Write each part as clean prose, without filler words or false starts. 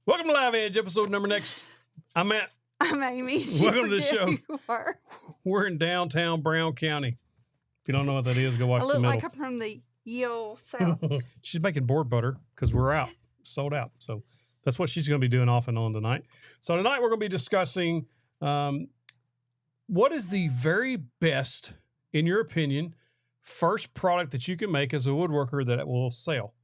Welcome to Live Edge, episode number next. I'm Matt. I'm Amy. Welcome to the show. You are. We're in downtown Brown County. If you don't know what that is, go watch I the look middle. like I'm from the Yale South. She's making board butter because we're out, sold out. So that's what she's going to be doing off and on tonight. So tonight we're going to be discussing what is the very best, in your opinion, first product that you can make as a woodworker that it will sell,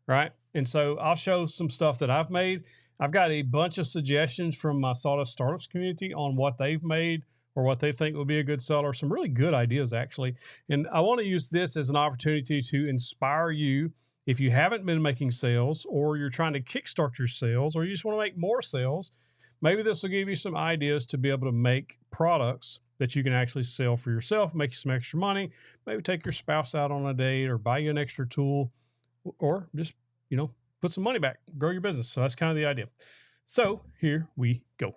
right? And so I'll show some stuff that I've made. I've got a bunch of suggestions from my Sawdust Startups community on what they've made or what they think would be a good seller. Some really good ideas, actually. And I want to use this as an opportunity to inspire you if you haven't been making sales or you're trying to kickstart your sales or you just want to make more sales. Maybe this will give you some ideas to be able to make products that you can actually sell for yourself, make you some extra money, maybe take your spouse out on a date or buy you an extra tool or just, put some money back, grow your business. So that's kind of the idea. So here we go.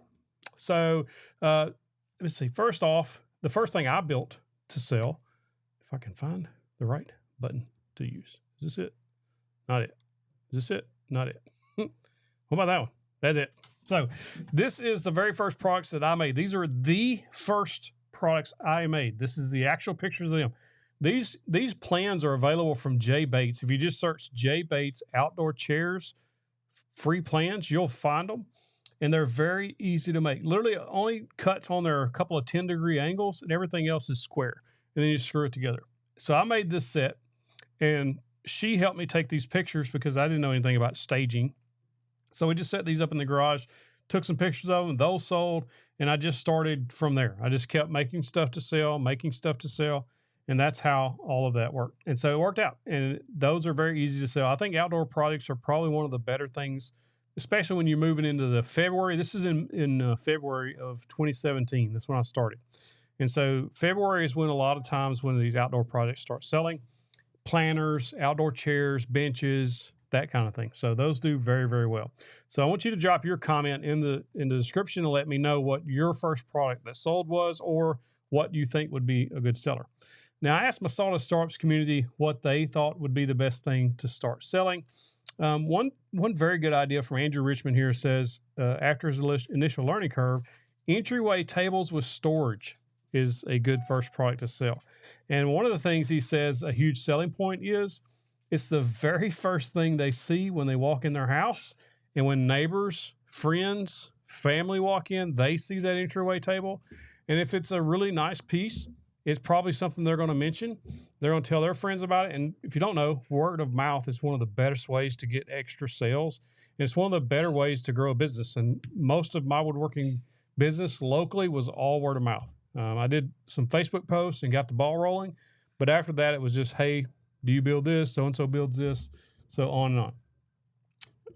So let's see. First off, the first thing I built to sell, if I can find the right button to use. Is this it? Not it. Is this it? Not it. What about that one? That's it. So this is the very first products that I made. These are the first products I made. This is the actual pictures of them. These plans are available from Jay Bates. If you just search Jay Bates outdoor chairs, free plans, you'll find them. And they're very easy to make. Literally only cuts on there a couple of 10-degree angles and everything else is square. And then you screw it together. So I made this set and she helped me take these pictures because I didn't know anything about staging. So we just set these up in the garage, took some pictures of them, those sold, and I just started from there. I just kept making stuff to sell. And that's how all of that worked. And so it worked out. And those are very easy to sell. I think outdoor products are probably one of the better things, especially when you're moving into the February. This is in February of 2017. That's when I started. And so February is when a lot of times when these outdoor products start selling. Planters, outdoor chairs, benches, that kind of thing. So those do very, very well. So I want you to drop your comment in the description and let me know what your first product that sold was or what you think would be a good seller. Now, I asked my Sawdust Startups community what they thought would be the best thing to start selling. One very good idea from Andrew Richmond here says, after his initial learning curve, entryway tables with storage is a good first product to sell. And one of the things he says a huge selling point is, it's the very first thing they see when they walk in their house. And when neighbors, friends, family walk in, they see that entryway table. And if it's a really nice piece, it's probably something they're going to mention. They're going to tell their friends about it. And if you don't know, word of mouth is one of the best ways to get extra sales. And it's one of the better ways to grow a business. And most of my woodworking business locally was all word of mouth. I did some Facebook posts and got the ball rolling. But after that, it was just, hey, do you build this? So-and-so builds this. So on and on.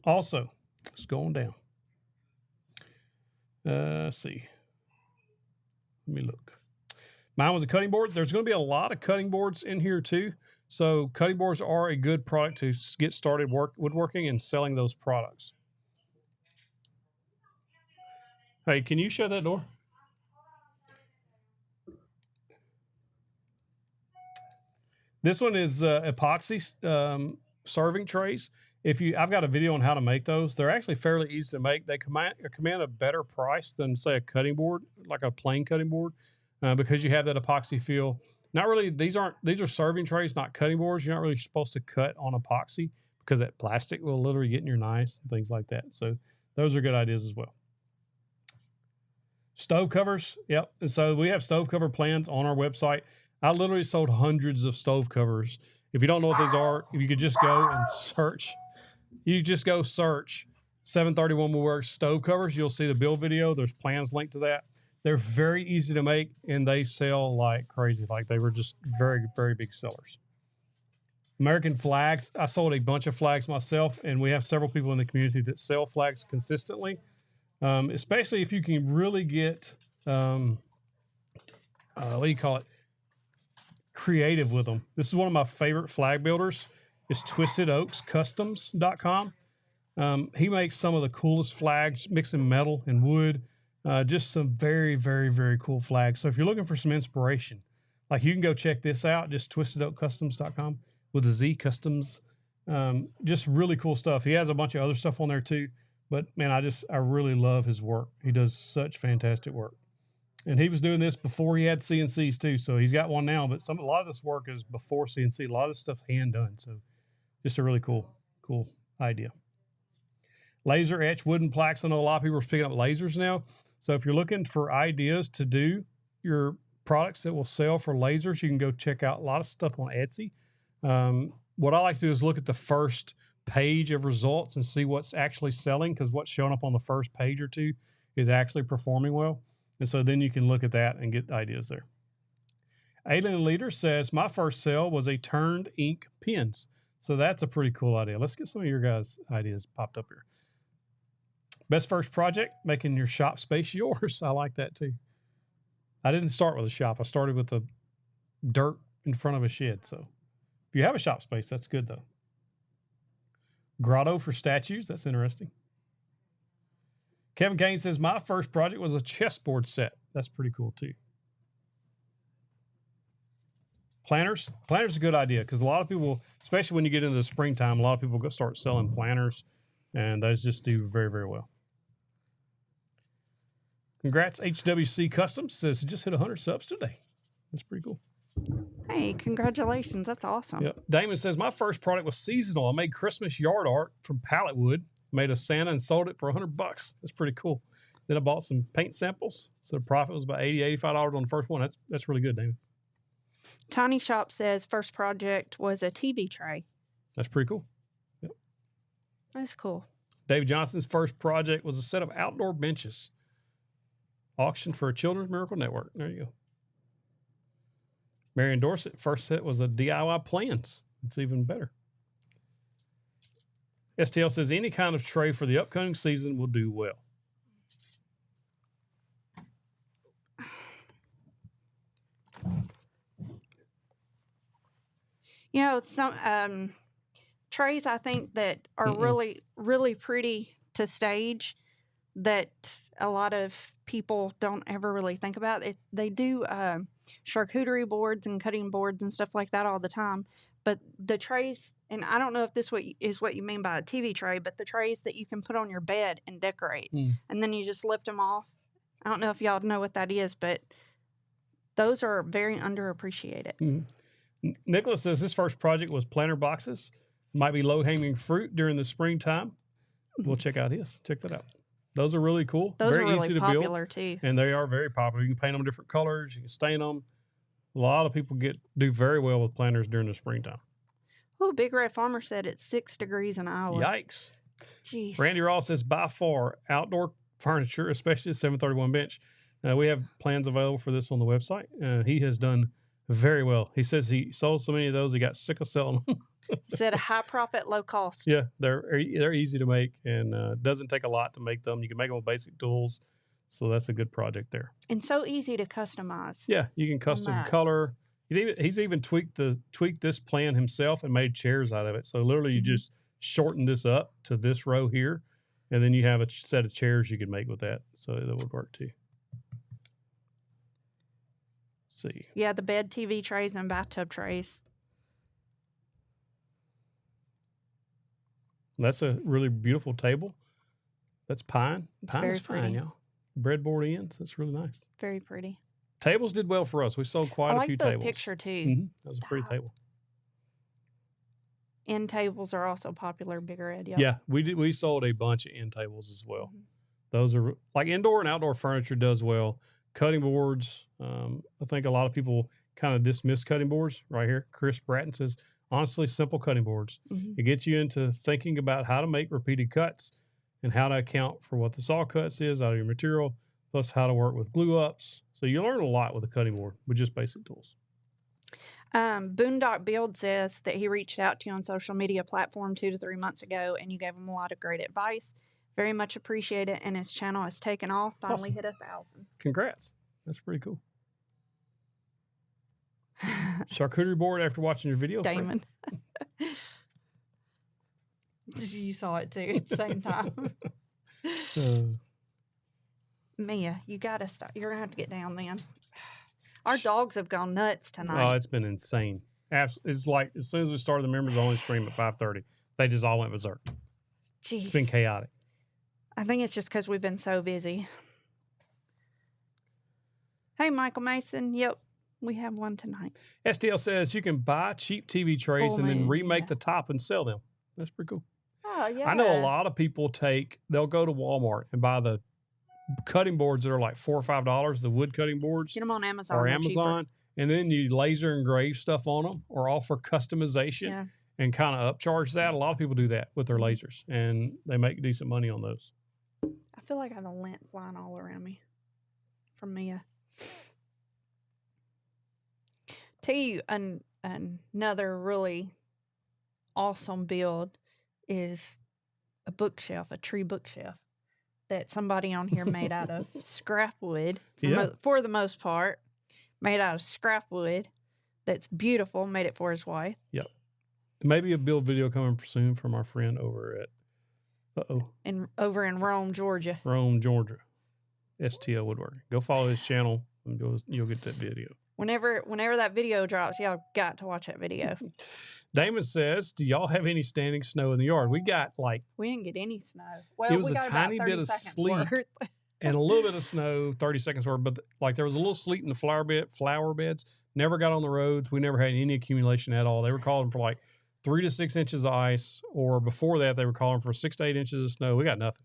Also, let's go on down. Let's see. Let me look. Mine was a cutting board. There's going to be a lot of cutting boards in here too. So cutting boards are a good product to get started woodworking and selling those products. Hey, can you shut that door? This one is epoxy serving trays. I've got a video on how to make those. They're actually fairly easy to make. They command a better price than, say, a cutting board, like a plain cutting board. Because you have that epoxy feel. Not really, these are serving trays, not cutting boards. You're not really supposed to cut on epoxy because that plastic will literally get in your knives and things like that. So those are good ideas as well. Stove covers, yep. And so we have stove cover plans on our website. I literally sold hundreds of stove covers. If you don't know what these are, if you could just go and search. You just go search 731 Woodworks stove covers. You'll see the build video. There's plans linked to that. They're very easy to make, and they sell like crazy. Like they were just very, very big sellers. American flags. I sold a bunch of flags myself, and we have several people in the community that sell flags consistently, especially if you can really get, creative with them. This is one of my favorite flag builders. It's twistedoakscustoms.com. He makes some of the coolest flags, mixing metal and wood. Just some very, very, very cool flags. So if you're looking for some inspiration, like you can go check this out, just twistedoakcustoms.com with a Z, customs. Just really cool stuff. He has a bunch of other stuff on there too. But man, I really love his work. He does such fantastic work. And he was doing this before he had CNCs too. So he's got one now, but a lot of this work is before CNC. A lot of this stuff's hand done. So just a really cool idea. Laser etch wooden plaques. I know a lot of people are picking up lasers now. So if you're looking for ideas to do your products that will sell for lasers, you can go check out a lot of stuff on Etsy. What I like to do is look at the first page of results and see what's actually selling, because what's showing up on the first page or two is actually performing well. And so then you can look at that and get ideas there. Alien Leader says, my first sale was a turned ink pens. So that's a pretty cool idea. Let's get some of your guys' ideas popped up here. Best first project, making your shop space yours. I like that too. I didn't start with a shop. I started with the dirt in front of a shed. So if you have a shop space, that's good though. Grotto for statues. That's interesting. Kevin Kane says, my first project was a chessboard set. That's pretty cool too. Planners. Planners is a good idea because a lot of people, especially when you get into the springtime, a lot of people go start selling planners, and those just do very, very well. Congrats, HWC Customs says it just hit 100 subs today. That's pretty cool. Hey, congratulations. That's awesome. Yep. Damon says, my first product was seasonal. I made Christmas yard art from pallet wood, made a Santa and sold it for $100. That's pretty cool. Then I bought some paint samples. So the profit was about $80, $85 on the first one. That's really good, Damon. Tiny Shop says first project was a TV tray. That's pretty cool. Yep. That's cool. David Johnson's first project was a set of outdoor benches. Auctioned for a Children's Miracle Network. There you go. Marion Dorset, first set was a DIY plans. It's even better. STL says any kind of tray for the upcoming season will do well. You know, some trays I think that are really, really pretty to stage that a lot of people don't ever really think about. They do charcuterie boards and cutting boards and stuff like that all the time. But the trays, and I don't know if this is what you mean by a TV tray, but the trays that you can put on your bed and decorate, and then you just lift them off. I don't know if y'all know what that is, but those are very underappreciated. Nicholas says his first project was planter boxes. Might be low-hanging fruit during the springtime. We'll check out his. Check that out. Those are really cool. Those very are really easy to popular build, too. And they are very popular. You can paint them different colors. You can stain them. A lot of people do very well with planters during the springtime. Oh, Big Red Farmer said it's 6 degrees in Iowa. Yikes. Jeez. Randy Ross says, by far, outdoor furniture, especially the 731 bench. We have plans available for this on the website. He has done very well. He says he sold so many of those, he got sick of selling them. He said high profit, low cost. Yeah, they're easy to make, and doesn't take a lot to make them. You can make them with basic tools, so that's a good project there. And so easy to customize. Yeah, you can custom color. He's even tweaked this plan himself and made chairs out of it. So literally, you just shorten this up to this row here, and then you have a set of chairs you can make with that. So that would work too. Let's see. Yeah, the bed, TV trays, and bathtub trays. That's a really beautiful table. That's pine. Pine is fine, y'all. Breadboard ends. That's really nice. Very pretty. Tables did well for us. We sold quite a few tables. I like the picture too. That was a pretty table. End tables are also popular. Bigger Ed. Yep. Yeah, we sold a bunch of end tables as well. Those are like indoor and outdoor furniture does well. Cutting boards. I think a lot of people kind of dismiss cutting boards right here. Chris Bratton says, honestly, simple cutting boards. It gets you into thinking about how to make repeated cuts and how to account for what the saw cuts is out of your material, plus how to work with glue ups. So you learn a lot with a cutting board with just basic tools. Boondock Build says that he reached out to you on social media platform 2 to 3 months ago, and you gave him a lot of great advice. Very much appreciate it, and his channel has taken off. Finally hit 1,000. Congrats. That's pretty cool. Charcuterie board after watching your video. Damon. You saw it too at the same time. Mia, you gotta stop. You're gonna have to get down then. Our dogs have gone nuts tonight. Oh, it's been insane. It's like as soon as we started the members only stream at 5:30, they just all went berserk. Jeez. It's been chaotic. I think it's just because we've been so busy. Hey, Michael Mason. Yep, we have one tonight. STL says you can buy cheap TV trays and then Full-moon, remake yeah. the top and sell them. That's pretty cool. Oh, yeah. I know a lot of people they'll go to Walmart and buy the cutting boards that are like $4 or $5, the wood cutting boards. Get them on Amazon. Or they're Amazon. cheaper. And then you laser engrave stuff on them or offer customization and kind of upcharge that. A lot of people do that with their lasers, and they make decent money on those. I feel like I have a lint flying all around me from Mia. Tell you another really awesome build is a bookshelf, a tree bookshelf that somebody on here made out of scrap wood for the most part, made out of scrap wood. That's beautiful. Made it for his wife. Yep. Maybe a build video coming soon from our friend over at over in Rome, Georgia. Rome, Georgia. STL Woodworking. Go follow his channel and you'll get that video. Whenever that video drops, y'all got to watch that video. Damon says, do y'all have any standing snow in the yard? We didn't get any snow. Well, it was we got a tiny bit of sleet and a little bit of snow, 30 seconds worth, but like there was a little sleet in the flower beds. Never got on the roads. We never had any accumulation at all. They were calling for like 3 to 6 inches of ice, or before that, they were calling for 6 to 8 inches of snow. We got nothing.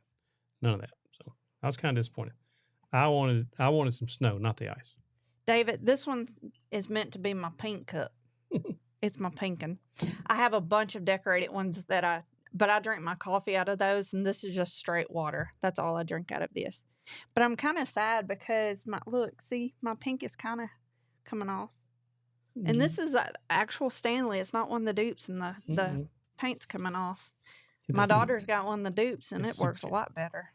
None of that. So I was kind of disappointed. I wanted some snow, not the ice. David, this one is meant to be my pink cup. It's my pinkin. I have a bunch of decorated ones but I drink my coffee out of those, and this is just straight water. That's all I drink out of this. But I'm kind of sad because my pink is kind of coming off. And this is actual Stanley. It's not one of the dupes, and the paint's coming off. My daughter's got one of the dupes, and it works a lot better.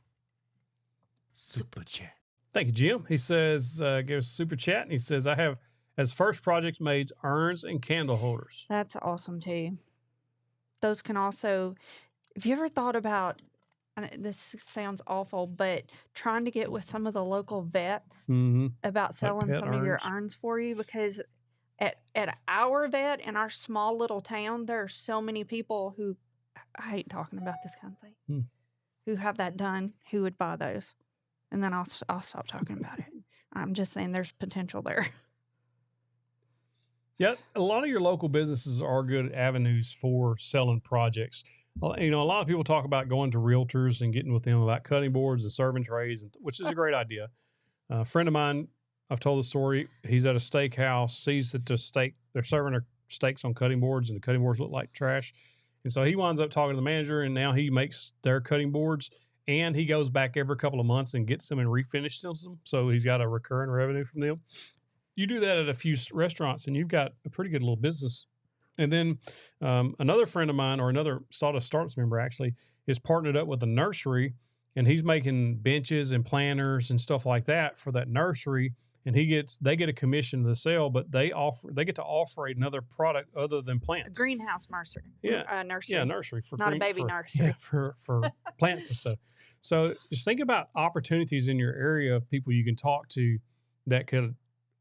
Super chat. Thank you, Jim. He says, give us a super chat, and he says, I have, as first projects made, urns and candle holders. That's awesome, too. Those can also, have you ever thought about, this sounds awful, but trying to get with some of the local vets about selling some of your urns for you? Because at our vet in our small little town, there are so many people who, I hate talking about this kind of thing, who have that done, who would buy those. And then I'll stop talking about it. I'm just saying there's potential there. Yeah, a lot of your local businesses are good avenues for selling projects. You know, a lot of people talk about going to realtors and getting with them about cutting boards and serving trays, which is a great idea. A friend of mine, I've told the story, he's at a steakhouse, sees that they're serving their steaks on cutting boards, and the cutting boards look like trash. And so he winds up talking to the manager, and now he makes their cutting boards, and he goes back every couple of months and gets them and refinishes them. So he's got a recurring revenue from them. You do that at a few restaurants, and you've got a pretty good little business. And then another friend of mine, or another Sawdust Startups member actually, is partnered up with a nursery, and he's making benches and planters and stuff like that for that nursery. And they get a commission to the sale, but they get to offer another product other than plants. A greenhouse nursery. Nursery. Yeah, nursery for not a baby nursery. Yeah, for plants and stuff. So just think about opportunities in your area of people you can talk to that could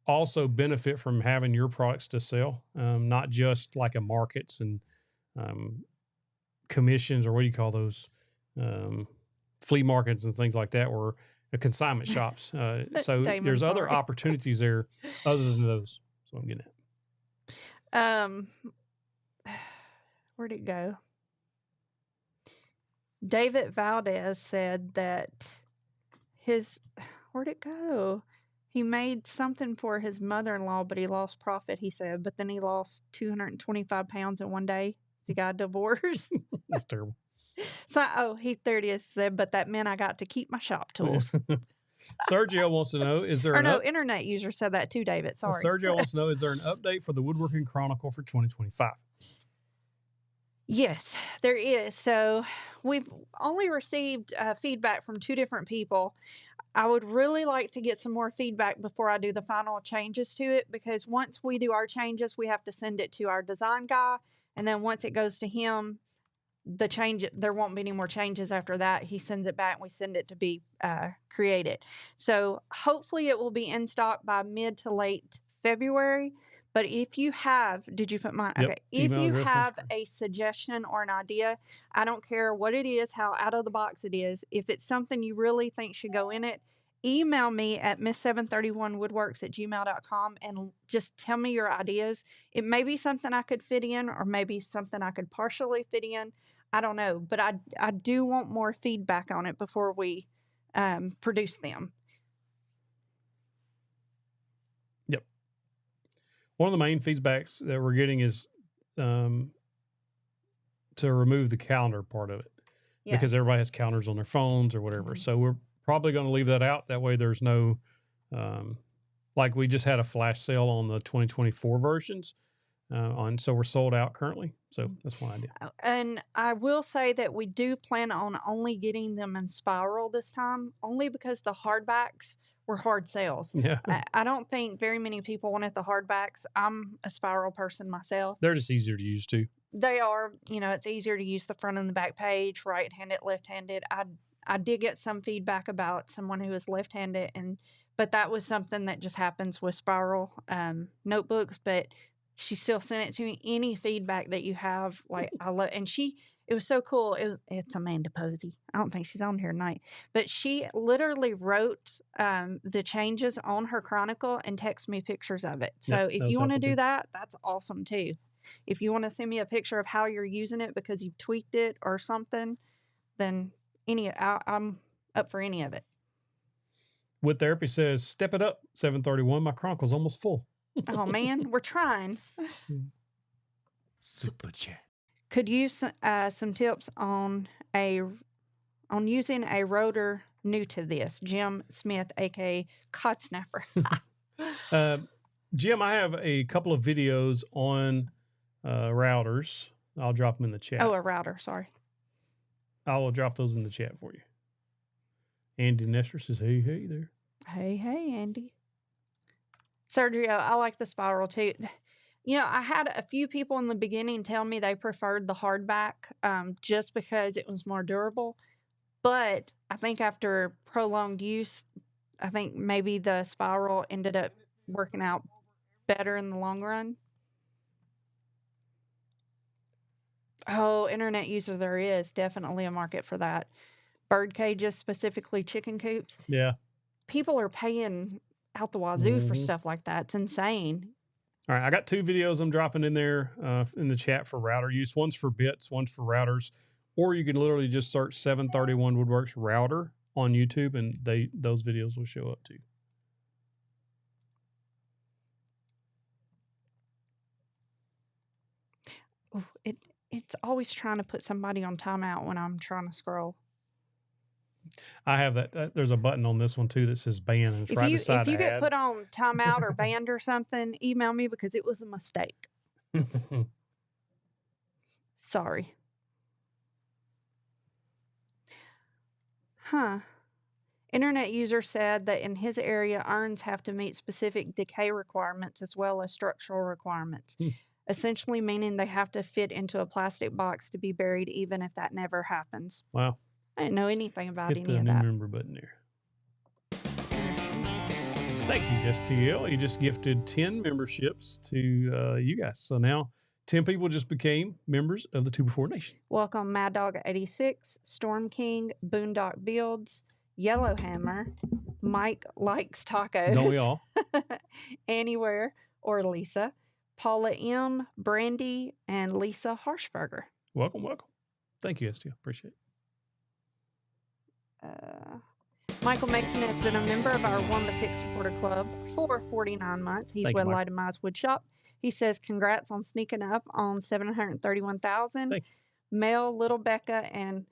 also benefit from having your products to sell, not just like a markets and commissions, or what do you call those, flea markets and things like that, or consignment shops. So there's other opportunities there other than those. So I'm getting at. Where'd it go? David Valdez said that where'd it go? He made something for his mother-in-law, but he lost profit, he said. But then he lost 225 pounds in one day. He got divorced. That's terrible. So, there it is. Said, but that meant I got to keep my shop tools. Sergio wants to know, is there internet user said that too, David. Sorry. Sergio wants to know, is there an update for the Woodworking Chronicle for 2025? Yes, there is. So we've only received feedback from 2 different people. I would really like to get some more feedback before I do the final changes to it, because once we do our changes, we have to send it to our design guy. And then once it goes to him, there won't be any more changes after that. He sends it back and we send it to be created. So hopefully it will be in stock by mid to late February, But if you have, did you put mine? Yep. Okay. If Email you address on have screen. a suggestion or an idea, I don't care what it is, how out of the box it is. If it's something you really think should go in it, email me at miss731woodworks@gmail.com and just tell me your ideas. It may be something I could fit in, or maybe something I could partially fit in. I don't know, but I do want more feedback on it before we produce them. Yep. One of the main feedbacks that we're getting is to remove the calendar part of it, Yeah. because everybody has calendars on their phones or whatever. So we're probably going to leave that out. That way there's no, like we just had a flash sale on the 2024 versions. So we're sold out currently. So that's one idea. And I will say that we do plan on only getting them in spiral this time, only because the hardbacks were hard sales. Yeah. I don't think very many people wanted the hardbacks. I'm a spiral person myself. They're just easier to use too. They are, it's easier to use the front and the back page, right-handed, left-handed. I did get some feedback about someone who is left-handed, but that was something that just happens with spiral notebooks. But she still sent it to me. Any feedback that you have, like I love, and it was so cool. It's Amanda Posey. I don't think she's on here tonight, but she literally wrote the changes on her chronicle and texted me pictures of it. So if you want to do that, that's awesome too. If you want to send me a picture of how you're using it because you've tweaked it or something, then I'm up for any of it. Wood Therapy says, step it up, 731. My chronicle's almost full. Oh man, we're trying. Super chat. Could use some tips on using a rotor new to this. Jim Smith, aka Cod Snapper. Jim, I have a couple of videos on routers. I'll drop them in the chat. Oh, a router. Sorry. I will drop those in the chat for you. Andy Nestor says, hey there. Hey, Andy. Sergio, I like the spiral too. I had a few people in the beginning tell me they preferred the hardback just because it was more durable. But I think after prolonged use, I think maybe the spiral ended up working out better in the long run. Oh, internet user, there is definitely a market for that. Bird cages, specifically chicken coops. Yeah. People are paying out the wazoo for stuff like that. It's insane. All right. I got 2 videos I'm dropping in there in the chat for router use. One's for bits, one's for routers. Or you can literally just search 731 Woodworks router on YouTube, and those videos will show up too. Oh, it's always trying to put somebody on timeout when I'm trying to scroll. I have that. There's a button on this one too that says ban. And it's right beside if you get ad. put on timeout or banned or something, email me because it was a mistake. Sorry. Internet user said that in his area, urns have to meet specific decay requirements as well as structural requirements, essentially meaning they have to fit into a plastic box to be buried, even if that never happens. Wow. I didn't know anything about Hit any the of new that. member button there. Thank you, STL. You just gifted 10 memberships to you guys. So now 10 people just became members of the 2 Before Nation. Welcome, Mad Dog 86, Storm King, Boondock Builds, Yellowhammer, Mike Likes Tacos. Don't we all? Anywhere, or Lisa, Paula M, Brandy, and Lisa Harshberger. Welcome. Thank you, STL. Appreciate it. Michael Mason has been a member of our 1-6 supporter club for 49 months. He's with Light and Miles Woodshop. He says, congrats on sneaking up on 731,000. Mel, Little Becca, and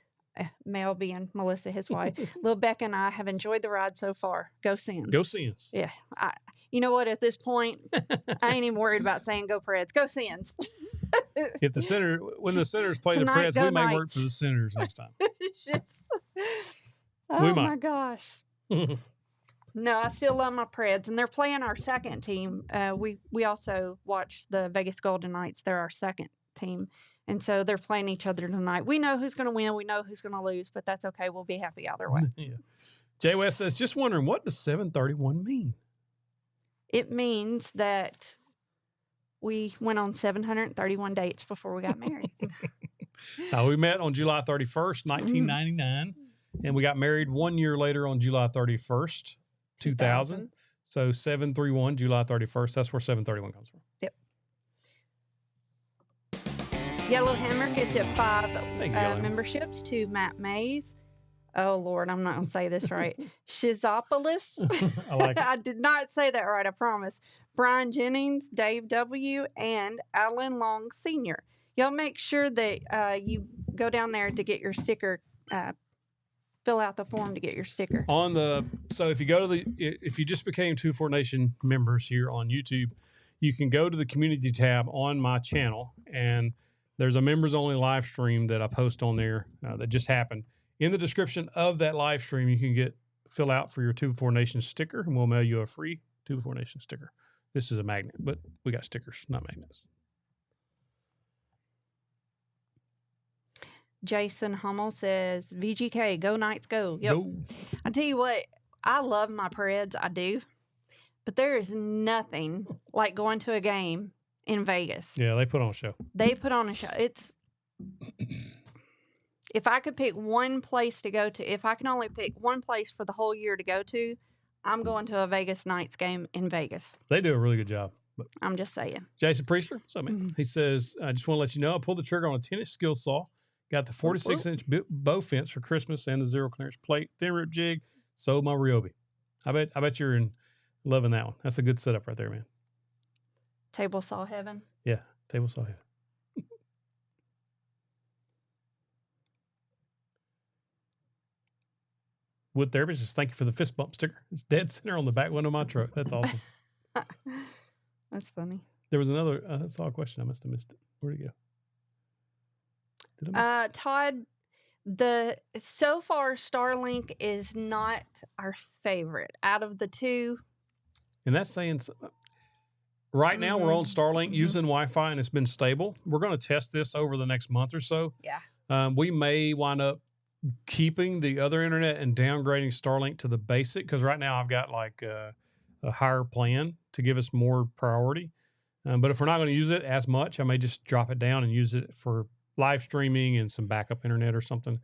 Mel being Melissa, his wife, Little Becca and I have enjoyed the ride so far. Go Sens. Go Sens. Yeah. You know what? At this point, I ain't even worried about saying go Preds. Go Sens. When the Senators play Tonight, the Preds, we may Knights. work for the Senators next time. It's just, oh my gosh. No, I still love my Preds, and they're playing our second team. We also watch the Vegas Golden Knights. They're our second team, and so they're playing each other tonight. We know who's going to win. We know who's going to lose, but that's okay. We'll be happy either way. Yeah. Jay West says, just wondering, what does 731 mean? It means that We went on 731 dates before we got married. We met on July 31st, 1999, and we got married 1 year later on July 31st, 2000. So 731, July 31st. That's where 731 comes from. Yep. Yellowhammer gifted 5 Thank you, Yellowhammer. memberships to Matt Mays. Oh, Lord, I'm not going to say this right. Shizopolis. I like it. I did not say that right, I promise. Brian Jennings, Dave W., and Alan Long Sr. Y'all make sure that you go down there to get your sticker, fill out the form to get your sticker. So if you go to if you just became 24 Nation members here on YouTube, you can go to the community tab on my channel, and there's a members only live stream that I post on there that just happened. In the description of that live stream, you can fill out for your 24 Nation sticker, and we'll mail you a free 24 Nation sticker. This is a magnet, but we got stickers, not magnets. Jason Hummel says, VGK, go Knights, go. Yep. Go. I tell you what, I love my Preds, I do. But there is nothing like going to a game in Vegas. Yeah, they put on a show. They put on a show. It's... If I could pick one place to go to, if I can only pick one place for the whole year to go to, I'm going to a Vegas Knights game in Vegas. They do a really good job. But I'm just saying. Jason Priestler, what's up, man? He says, I just want to let you know, I pulled the trigger on a 10-inch skill saw, got the 46-inch bow fence for Christmas and the zero clearance plate, thin rip jig, sold my Ryobi. I bet you're loving that one. That's a good setup right there, man. Table saw heaven. Yeah, table saw heaven. Wood Therapist says, thank you for the fist bump sticker. It's dead center on the back window of my truck. That's awesome. That's funny. There was another, I saw a question. I must have missed it. Where'd it go? Did I miss it? Todd, so far Starlink is not our favorite out of the two. And that's saying, right now we're on Starlink using Wi-Fi and it's been stable. We're going to test this over the next month or so. Yeah. We may wind up keeping the other internet and downgrading Starlink to the basic, because right now I've got like a higher plan to give us more priority. But if we're not going to use it as much, I may just drop it down and use it for live streaming and some backup internet or something.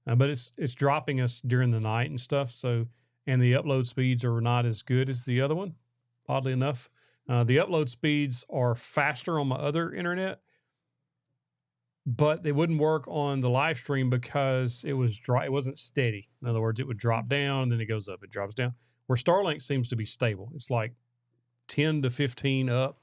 But it's dropping us during the night and stuff. So, and the upload speeds are not as good as the other one, oddly enough. The upload speeds are faster on my other internet, but they wouldn't work on the live stream because it wasn't steady. In other words, it would drop down, then it goes up, it drops down. Where Starlink seems to be stable. It's like 10 to 15 up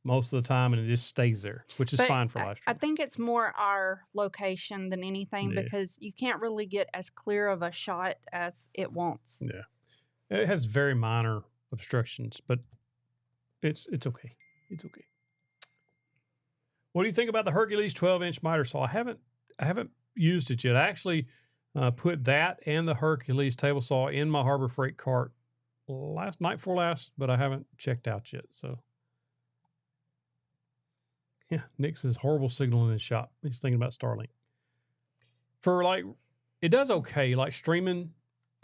most of the time, and it just stays there, which is fine for live stream. I think it's more our location than anything, because you can't really get as clear of a shot as it wants. Yeah. It has very minor obstructions, but it's okay. It's okay. What do you think about the Hercules 12-inch miter saw? I haven't used it yet. I actually put that and the Hercules table saw in my Harbor Freight cart night before last, but I haven't checked out yet. So, yeah, Nick says horrible signal in his shop. He's thinking about Starlink. It does okay. Like streaming,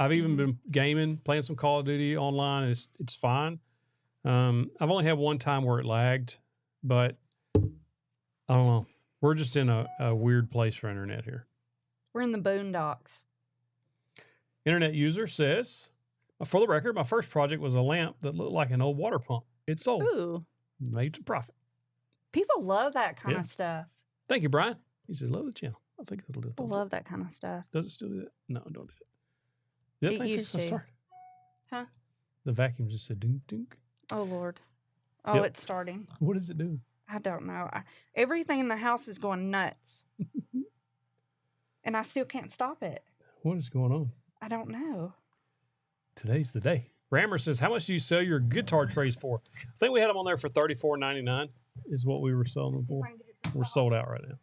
I've even been gaming, playing some Call of Duty online. It's fine. I've only had one time where it lagged, but I don't know. We're just in a weird place for internet here. We're in the boondocks. Internet user says, for the record, my first project was a lamp that looked like an old water pump. It sold. Ooh. Made some profit. People love that kind of stuff. Thank you, Brian. He says, love the channel. I think it'll do it. People love that kind of stuff. Does it still do that? No, don't do it. It used to. Start? Huh? The vacuum just said dink, dink. Oh, Lord. Oh, it's starting. What does it do? I don't know. Everything in the house is going nuts. And I still can't stop it. What is going on? I don't know. Today's the day. Rammer says, how much do you sell your guitar trays for? I think we had them on there for $34.99 is what we were selling them for. We're sold out right now.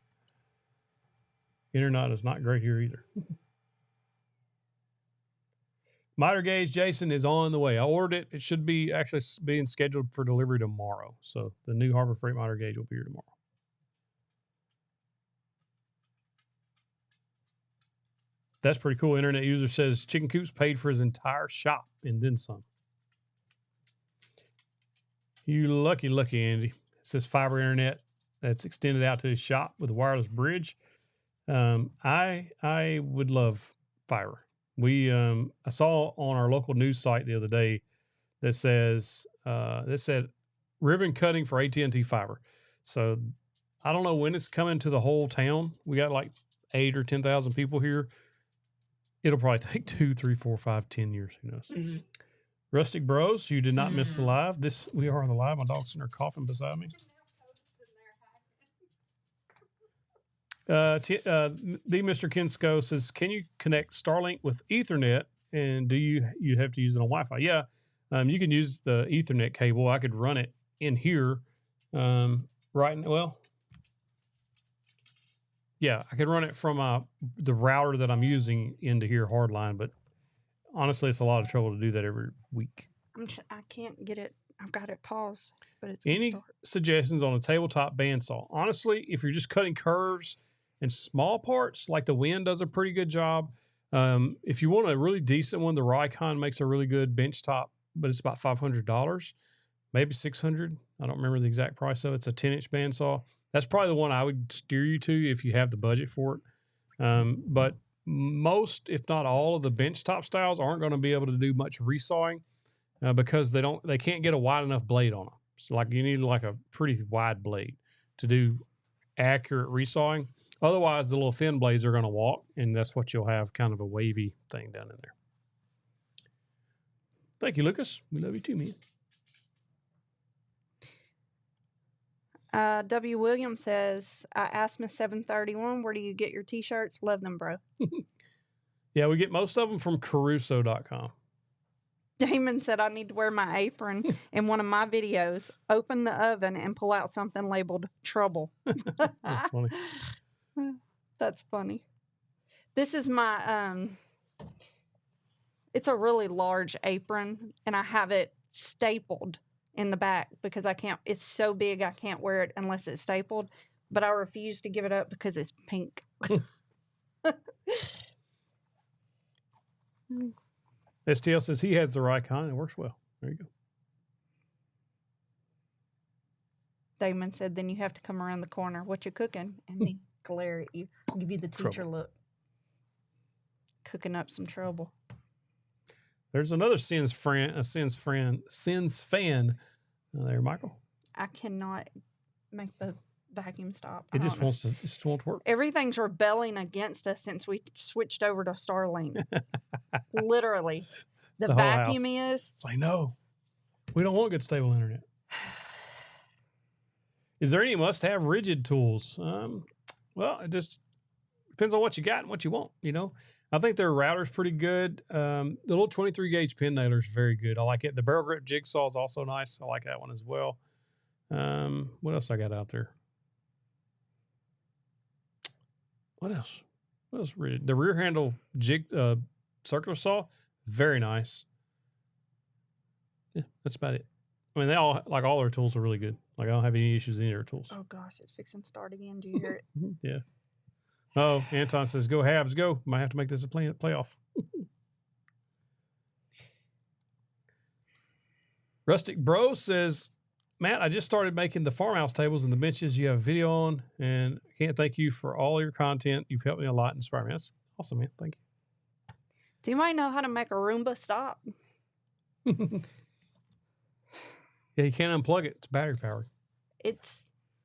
Internet is not great here either. Miter gauge, Jason, is on the way. I ordered it. It should be actually being scheduled for delivery tomorrow. So the new Harbor Freight miter gauge will be here tomorrow. That's pretty cool. Internet user says Chicken Coop's paid for his entire shop and then some. You lucky Andy. It says fiber internet that's extended out to his shop with a wireless bridge. I would love fiber. I saw on our local news site the other day that said ribbon cutting for AT&T fiber. So I don't know when it's coming to the whole town. We got like 8 or 10,000 people here. It'll probably take 2, 3, 4, 5, 10 years. Who knows? Mm-hmm. Rustic Bros, you did not miss the live. We are on the live. My dog's in there coughing beside me. The Mr. Kinsko says, can you connect Starlink with Ethernet? And do you have to use it on Wi-Fi? Yeah, you can use the Ethernet cable. I could run it in here, right now. Well, yeah, I could run it from the router that I'm using into here, hardline. But honestly, it's a lot of trouble to do that every week. I can't get it. I've got it paused, but it's Any suggestions on a tabletop bandsaw? Honestly, if you're just cutting curves and small parts, like the Wind does a pretty good job. If you want a really decent one, the Rikon makes a really good benchtop, but it's about $500, maybe $600. I don't remember the exact price of it. It's a 10-inch bandsaw. That's probably the one I would steer you to if you have the budget for it. But most, if not all, of the benchtop styles aren't going to be able to do much resawing because they can't get a wide enough blade on them. So like you need like a pretty wide blade to do accurate resawing. Otherwise, the little thin blades are going to walk, and that's what you'll have, kind of a wavy thing down in there. Thank you, Lucas. We love you too, man. W. Williams says, I asked Miss 731, where do you get your T-shirts? Love them, bro. Yeah, we get most of them from Caruso.com. Damon said, I need to wear my apron in one of my videos. Open the oven and pull out something labeled trouble. That's funny. That's funny. This is my, it's a really large apron, and I have it stapled in the back because it's so big I can't wear it unless it's stapled, but I refuse to give it up because it's pink. STL says he has the Rikon. It works well. There you go. Damon said, then you have to come around the corner. What you cooking? And he glare at you. Give you the teacher look. Cooking up some trouble. There's another Sins fan there, Michael. I cannot make the vacuum stop. It just won't work. Everything's rebelling against us since we switched over to Starlink. Literally. The vacuum is. It's like, no, we don't want good stable internet. Is there any must-have rigid tools? Well, it just depends on what you got and what you want, you know. I think their router's pretty good. The little 23-gauge pin nailer is very good. I like it. The barrel grip jigsaw is also nice. I like that one as well. What else I got out there? What else? What else? The rear handle circular saw, very nice. Yeah, that's about it. I mean, all their tools are really good. Like I don't have any issues with any of their tools. Oh gosh, it's fixing to start again. Do you hear it? Yeah. Oh, Anton says, "Go Habs, go!" Might have to make this a playoff. Rustic Bro says, Matt, I just started making the farmhouse tables and the benches you have a video on, and I can't thank you for all your content. You've helped me a lot and inspired me. That's awesome, man. Thank you. Do you might know how to make a Roomba stop? Yeah, you can't unplug it. It's battery powered. It's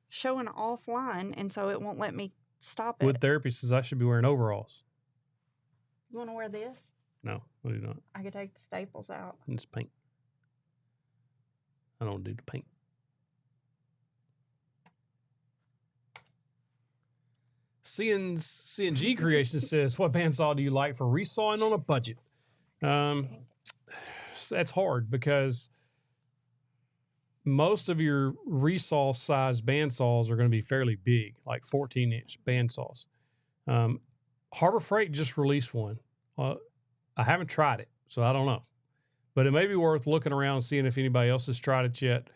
showing offline, and so it won't let me stop it. Wood Therapy says I should be wearing overalls. You want to wear this? No, I do not. I could take the staples out. And it's pink. I don't do the pink. CNG Creation says, what bandsaw do you like for resawing on a budget? That's hard because most of your resaw size bandsaws are going to be fairly big, like 14-inch bandsaws. Harbor Freight just released one. I haven't tried it, so I don't know. But it may be worth looking around and seeing if anybody else has tried it yet.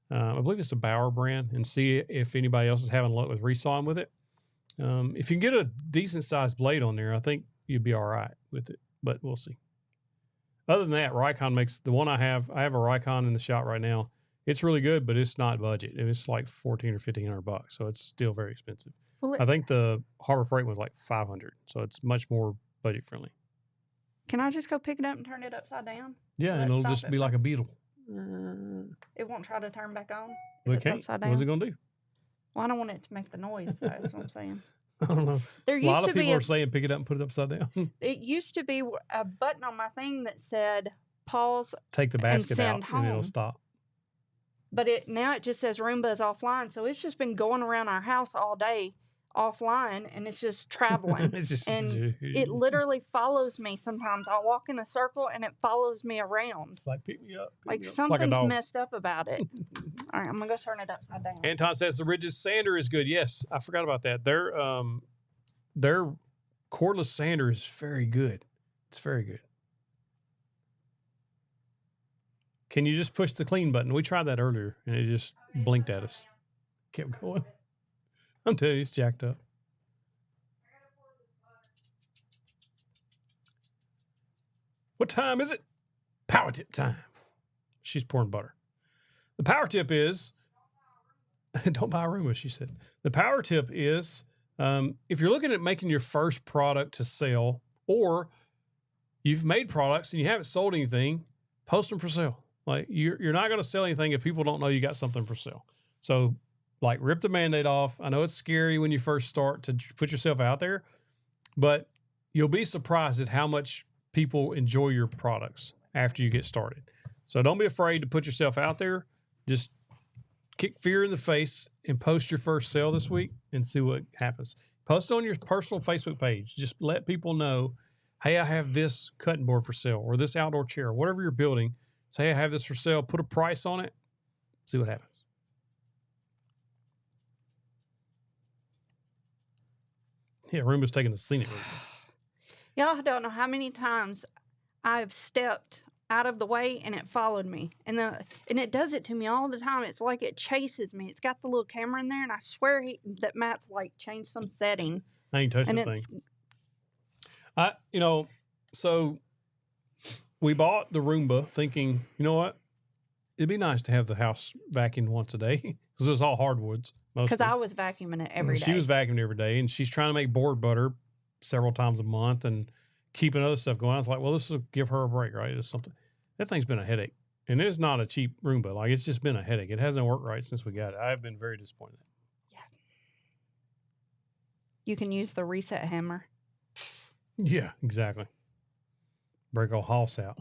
I believe it's a Bauer brand, and see if anybody else is having luck with resawing with it. If you can get a decent-sized blade on there, I think you'd be all right with it, but we'll see. Other than that, Rikon makes the one I have a Rikon in the shop right now. It's really good, but it's not budget. And it's like $1,400 or $1,500, so it's still very expensive. Well, I think the Harbor Freight was like $500, so it's much more budget friendly. can I just go pick it up and turn it upside down? Yeah, Will and that it'll stop just it be from- like a beetle. It won't try to turn back on. We If it's can't. upside What's down. it gonna do? Well, I don't want it to make the noise. Though, that's what I'm saying. I don't know. There A used lot to of be people are saying pick it up and put it upside down. it used to be a button on my thing that said pause, Take the basket send out and it'll home. stop. but now it just says Roomba is offline. So it's just been going around our house all day offline, and it's just traveling. It's just and it literally follows me sometimes. I'll walk in a circle and it follows me around. It's like pick me up. pick Like me up. It's something's a dog. messed up about it. All right, I'm gonna go turn it upside down. Anton says the Ridges sander is good. Yes, I forgot about that. Their cordless sander is very good. It's very good. Can you just push the clean button? We tried that earlier and it just blinked at us. Kept going. I'm telling you, it's jacked up. What time is it? Power tip time. She's pouring butter. The power tip is don't buy a Roomba, she said. The power tip is if you're looking at making your first product to sell, or you've made products and you haven't sold anything, post them for sale. Like you're not going to sell anything if people don't know you got something for sale. So like rip the Band-Aid off. I know it's scary when you first start to put yourself out there, but you'll be surprised at how much people enjoy your products after you get started. So don't be afraid to put yourself out there. Just kick fear in the face and post your first sale this week and see what happens. Post it on your personal Facebook page. Just let people know, hey, I have this cutting board for sale or this outdoor chair, whatever you're building. Say, I have this for sale. Put a price on it. See what happens. Yeah, Roomba's taking the scenic route. Y'all don't know how many times I've stepped out of the way and it followed me. And it does it to me all the time. It's like it chases me. It's got the little camera in there, and I swear that Matt's like changed some setting. I ain't touched And the thing. So we bought the Roomba thinking, you know what? It'd be nice to have the house vacuumed once a day because it was all hardwoods. Because I was vacuuming it every day. She was vacuuming every day, and she's trying to make board butter several times a month and keeping other stuff going. I was like, well, this will give her a break, right? It's something. That thing's been a headache, and it's not a cheap Roomba. Like, it's just been a headache. It hasn't worked right since we got it. I've been very disappointed. Yeah. You can use the reset hammer. Yeah, exactly. Break a house out.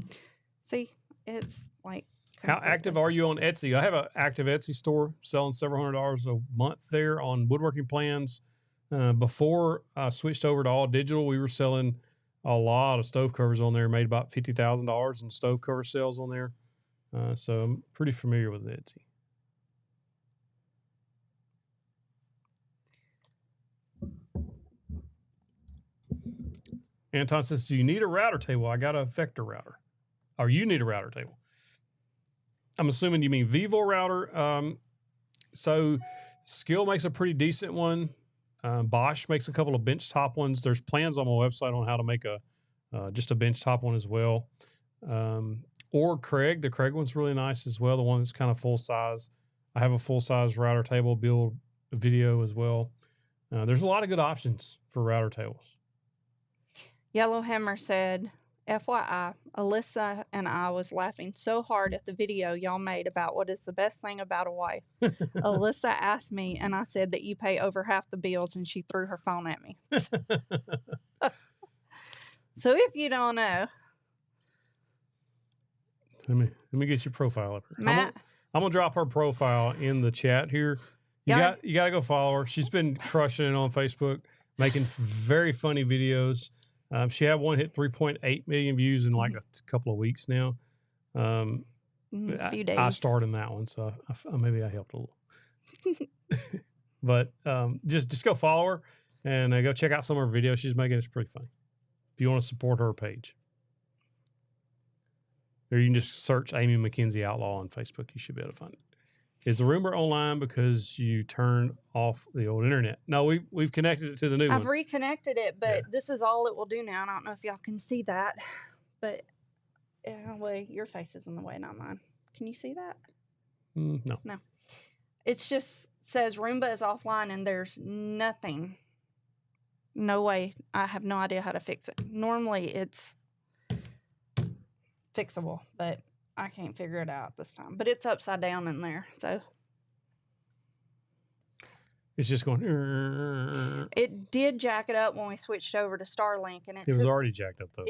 See, it's like. How active are you on Etsy? I have an active Etsy store selling several $100s a month there on woodworking plans. Before I switched over to all digital, we were selling a lot of stove covers on there, made about $50,000 in stove cover sales on there. So I'm pretty familiar with Etsy. Anton says, do you need a router table? I got a Vector router. Or you need a router table. I'm assuming you mean Vivo router. So Skill makes a pretty decent one. Bosch makes a couple of bench top ones. There's plans on my website on how to make just a bench top one as well. Or Craig. The Craig one's really nice as well. The one that's kind of full size. I have a full size router table build video as well. There's a lot of good options for router tables. Yellowhammer said, FYI, Alyssa and I was laughing so hard at the video y'all made about what is the best thing about a wife. Alyssa asked me, and I said that you pay over half the bills, and she threw her phone at me. So if you don't know, let me get your profile up here. Matt, I'm gonna drop her profile in the chat here. You gotta go follow her. She's been crushing it on Facebook, making very funny videos. She had one hit 3.8 million views in like a couple of weeks now. a few days. I starred in that one, so maybe I helped a little. But just go follow her and go check out some of her videos she's making. It's pretty funny. If you want to support her page, or you can just search Amy McKenzie Outlaw on Facebook. You should be able to find it. Is the Roomba online because you turned off the old internet? No, we've connected it to the new one. I've reconnected it, but this is all it will do now. I don't know if y'all can see that, but well, your face is in the way, not mine. Can you see that? No. It's just says Roomba is offline and there's nothing. No way. I have no idea how to fix it. Normally it's fixable, but I can't figure it out this time. But it's upside down in there, so It's just going. it did jack it up when we switched over to Starlink, and It was already jacked up though.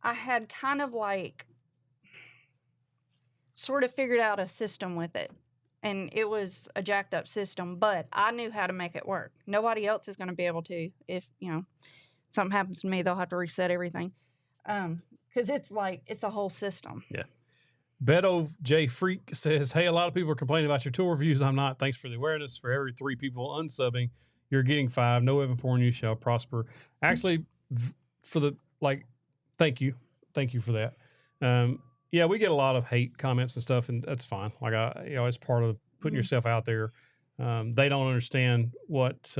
I had kind of like sort of figured out a system with it, and it was a jacked up system, but I knew how to make it work. Nobody else is going to be able to. If something happens to me, they'll have to reset everything, because it's a whole system. Yeah. Beto J Freak says, "Hey, a lot of people are complaining about your tool reviews. I'm not. Thanks for the awareness. For every 3 people unsubbing, you're getting 5. No Evan for you shall prosper." Actually, for the thank you for that. Yeah, we get a lot of hate comments and stuff, and that's fine. It's part of putting yourself out there. They don't understand what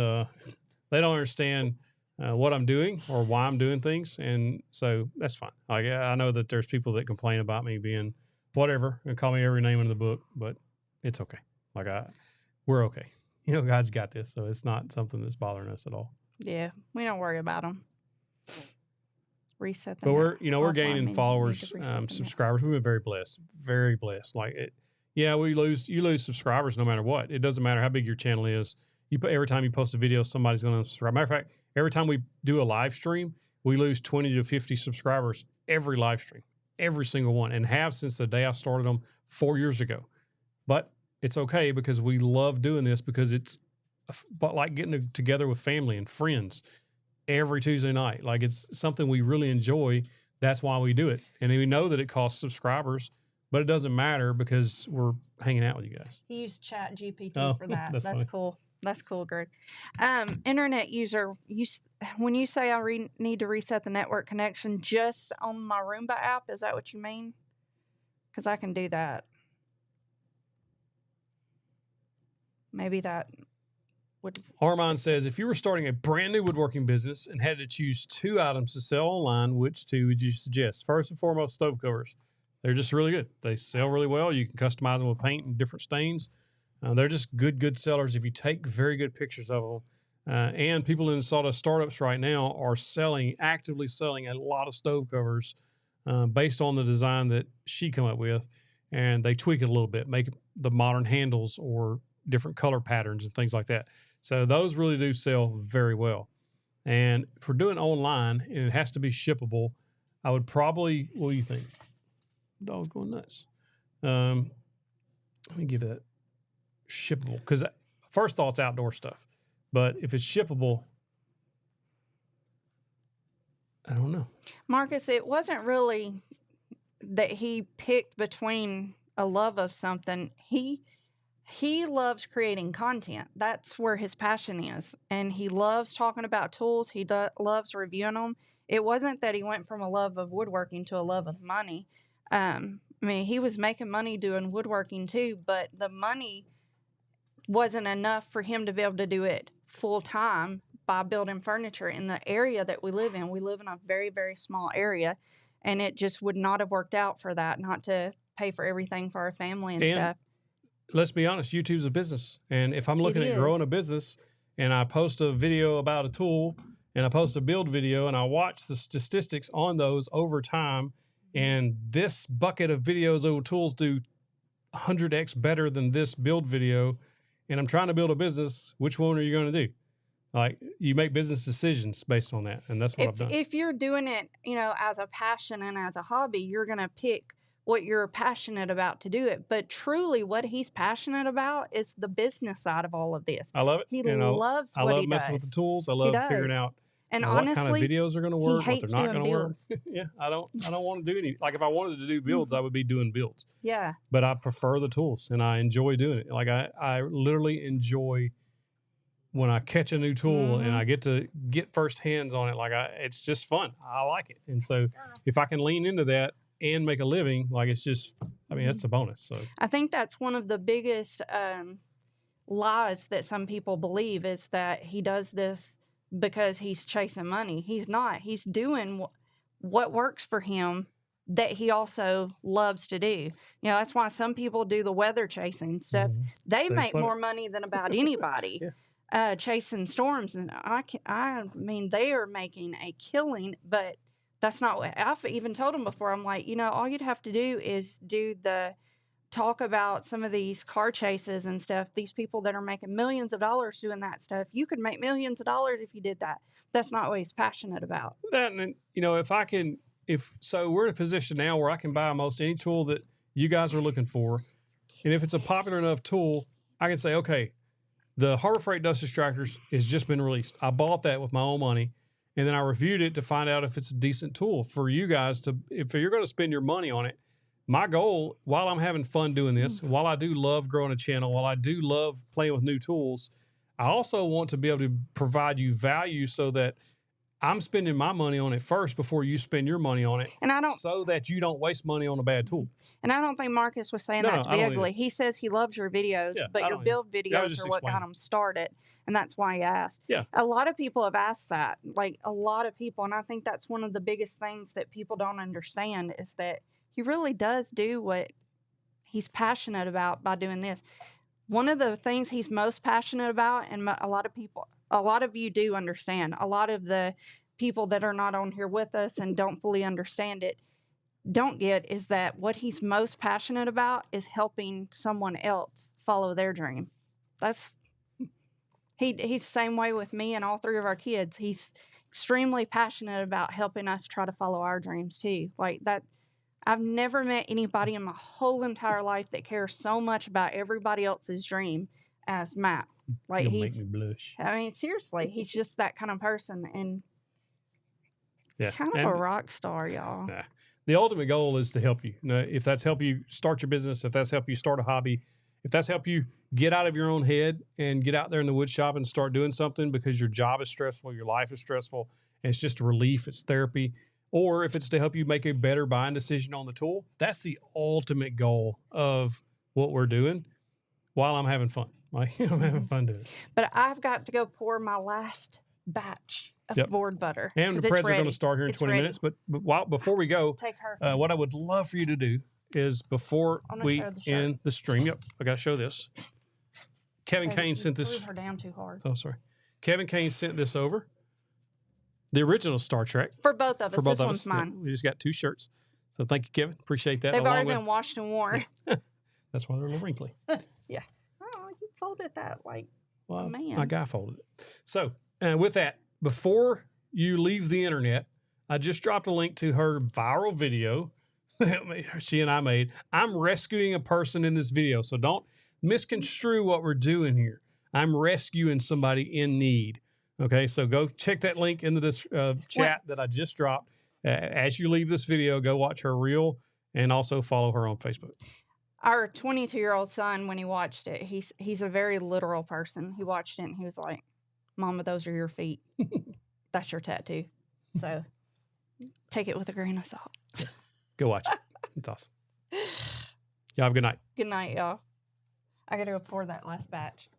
what I'm doing or why I'm doing things, and so that's fine. I know that there's people that complain about me being whatever and call me every name in the book, but it's okay. We're okay. God's got this, so it's not something that's bothering us at all. Yeah, we don't worry about them. Reset them. But we're gaining followers, subscribers. We've been very blessed, very blessed. You lose subscribers no matter what. It doesn't matter how big your channel is. Every time you post a video, somebody's going to subscribe. Matter of fact, every time we do a live stream, we lose 20 to 50 subscribers every live stream. Every single one, and have since the day I started them 4 years ago. But it's okay because we love doing this because it's like getting together with family and friends every Tuesday night. It's something we really enjoy. That's why we do it. And we know that it costs subscribers, but it doesn't matter because we're hanging out with you guys. He used Chat GPT for that. That's cool. That's cool, Greg. Internet user, when you say I need to reset the network connection just on my Roomba app, is that what you mean? Because I can do that. Maybe that would. Armand says, if you were starting a brand new woodworking business and had to choose 2 items to sell online, which 2 would you suggest? First and foremost, stove covers. They're just really good. They sell really well. You can customize them with paint and different stains. They're just good sellers if you take very good pictures of them. And people in sort of startups right now are actively selling a lot of stove covers based on the design that she come up with. And they tweak it a little bit, make the modern handles or different color patterns and things like that. So those really do sell very well. And for doing online, and it has to be shippable, I would probably, what do you think? Dog's going nuts. Let me give that. Shippable, because first thought's outdoor stuff, but if it's shippable, I don't know. Marcus, it wasn't really that he picked between a love of something. He loves creating content. That's where his passion is, and he loves talking about tools. He loves reviewing them. It wasn't that he went from a love of woodworking to a love of money. He was making money doing woodworking too, but the money wasn't enough for him to be able to do it full time by building furniture in the area that we live in. We live in a very, very small area, and it just would not have worked out for that, not to pay for everything for our family and stuff. Let's be honest, YouTube's a business. And if I'm looking at growing a business and I post a video about a tool and I post a build video and I watch the statistics on those over time, and this bucket of videos of tools do 100x better than this build video, and I'm trying to build a business, which one are you going to do? You make business decisions based on that, and that's what I've done. If you're doing it, as a passion and as a hobby, you're going to pick what you're passionate about to do it. But truly, what he's passionate about is the business side of all of this. I love it. He loves what he does. I love messing with the tools. I love figuring out and what kind of videos are going to work, what they're not going to work. Yeah, I don't want to do any. If I wanted to do builds, I would be doing builds. Yeah. But I prefer the tools, and I enjoy doing it. I literally enjoy when I catch a new tool and I get to get first hands on it. It's just fun. I like it, and so if I can lean into that and make a living, it's just, that's a bonus. So I think that's one of the biggest lies that some people believe, is that he does this because he's chasing money. He's not. He's doing what works for him that he also loves to do. You know, that's why some people do the weather chasing stuff. Mhm. They They make just love more money than about anybody chasing storms. And I mean, they are making a killing, but that's not what I've even told them before. I'm like, you know, all you'd have to do is talk about some of these car chases and stuff. These people that are making millions of dollars doing that stuff, you could make millions of dollars if you did that. That's not what he's passionate about. That, and you know, if so, we're in a position now where I can buy almost any tool that you guys are looking for, and if it's a popular enough tool, I can say, okay, the Harbor Freight dust extractors has just been released. I bought that with my own money, and then I reviewed it to find out if it's a decent tool for you guys to. If you're going to spend your money on it, my goal, while I'm having fun doing this, while I do love growing a channel, while I do love playing with new tools, I also want to be able to provide you value so that I'm spending my money on it first before you spend your money on it, And I don't, so that you don't waste money on a bad tool. and I don't think Marcus was saying No, that no, to I be don't ugly. He says he loves your videos, Yeah, but I your don't build I was videos just are what got explaining. him started, and that's why he asked. Yeah. A lot of people have asked that, like a lot of people, and I think that's one of the biggest things that people don't understand is that he really does do what he's passionate about by doing this. One of the things he's most passionate about, and a lot of you do understand, a lot of the people that are not on here with us and don't fully understand it, don't get, is that what he's most passionate about is helping someone else follow their dream. That's he's the same way with me and all three of our kids. He's extremely passionate about helping us try to follow our dreams too. Like that, I've never met anybody in my whole entire life that cares so much about everybody else's dream as Matt. Like You'll make me blush. I mean, seriously, he's just that kind of person, and Yeah, he's kind of and a rock star, y'all. the ultimate goal is to help you. Now, if that's help you start your business, if that's help you start a hobby, if that's help you get out of your own head and get out there in the wood shop and start doing something because your job is stressful, your life is stressful, and it's just a relief, it's therapy, or if it's to help you make a better buying decision on the tool, that's the ultimate goal of what we're doing while I'm having fun. Like, I'm having fun doing it. But I've got to go pour my last batch of board butter. And the 'cause it's Preds are going to ready. start here in It's 20 ready. minutes. But before we go, Take her. what I would love for you to do is before I'm gonna we show the shirt. end the stream. Yep, I got to show this. Kevin Oh, Kane you sent this. threw her down too hard. Oh, sorry. Kevin Kane sent this over. The original Star Trek. For both of us. For both This of one's us. Yep, mine. we just got 2 shirts. So thank you, Kevin. Appreciate that. They've Along already with- been washed and worn. That's why they're a little wrinkly. Oh, you folded that like Well, man. my guy folded it. So with that, before you leave the internet, I just dropped a link to her viral video that she and I made. I'm rescuing a person in this video, so don't misconstrue what we're doing here. I'm rescuing somebody in need. Okay, so go check that link into this chat that I just dropped. As you leave this video, go watch her reel and also follow her on Facebook. Our 22-year-old son, when he watched it, he's a very literal person. He watched it and he was like, "Mama, those are your feet. That's your tattoo." So take it with a grain of salt. Go watch it. It's awesome. Y'all have a good night. Good night, y'all. I got to go pour that last batch.